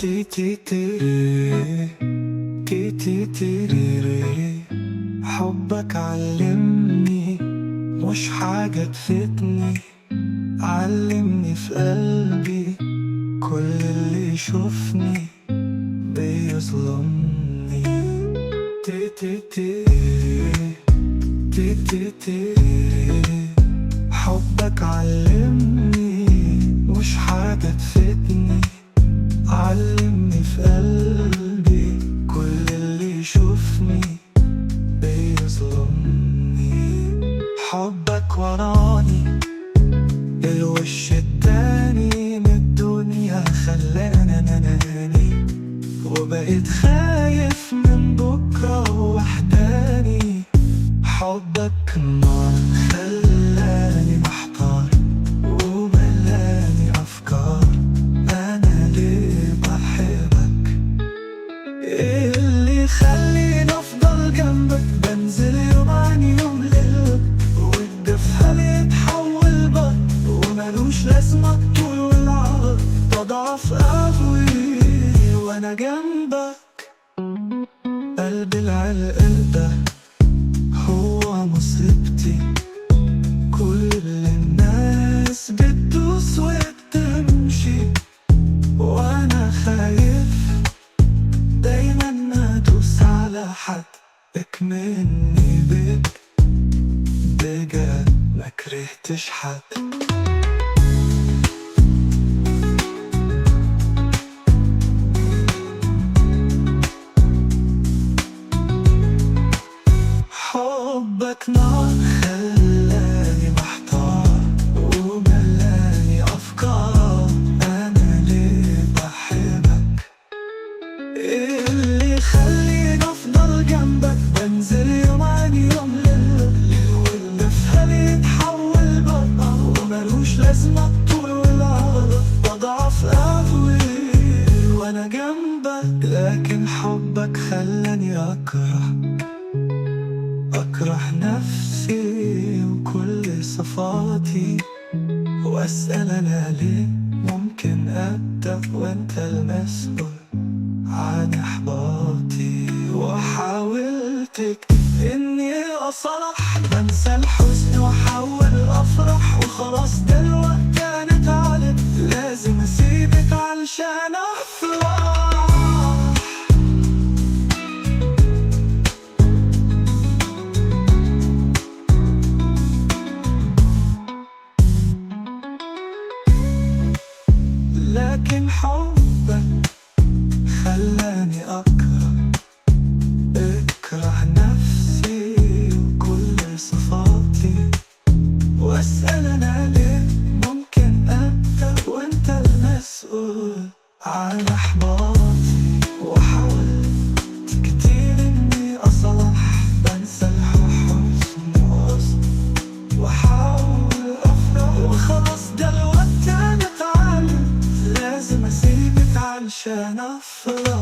تي تي تيري تي تي تيري. حبك علمني مش حاجة تفيدني، علمني في قلبي كل اللي يشوفني بيظلمني. تي تي تيري تي تي تيري. حبك علمني مش حاجة تفيدني، علمني في قلبي كل اللي يشوفني بيظلمني. حبك وراني الوش التاني من الدنيا، خلاني اناني وبقيت خايف من بكرة وحداني. حبك نار خلاني محتار وملاني أفكار، أنا ليه بحبك؟ إيه اللي يخليني أفضل جنبك؟ بنزل يوم عن يوم ليل والدفء يتحول برد وملوش لازمة طول والعرض، بضعف قوي وأنا جنبك. قلبي العرق ده هو مصيبتي، كل الناس بتدوس وبتمشي وانا خايف دايما ادوس على حد اكمني بك. بجد ما كرهتش حد. حبك نار خلاني محتار وملاني أفكار، أنا ليه بحبك؟ إيه اللي يخليني أفضل جنبك؟ بنزل يوم عن يوم ليل والدفء يتحول برد وملوش لازمة طول والعرض، بضعف قوي وأنا جنبك. لكن حبك خلاني أكره نفسي وكل صفاتي، وأسأل أنا ليه ممكن أبدأ وأنت المسؤول عن إحباطي. وحاولت إني أصلح، بنسى الحزن وأحاول أفرح، وخلاص دلوقتي أنا اتعلمت لازم أسيبك علشان أفرح. لكن حبك خلاني أكره نفسي وكل صفاتي، وأسأل أنا ليه ممكن أبدأ وأنت المسؤول عن إحباطي. وحاولت كتير إني أصلح، بنسى الحزن وأحاول أفرح، وخلاص دلوقتي أنا اتعلمت لازم أسيبك علشان أفرح.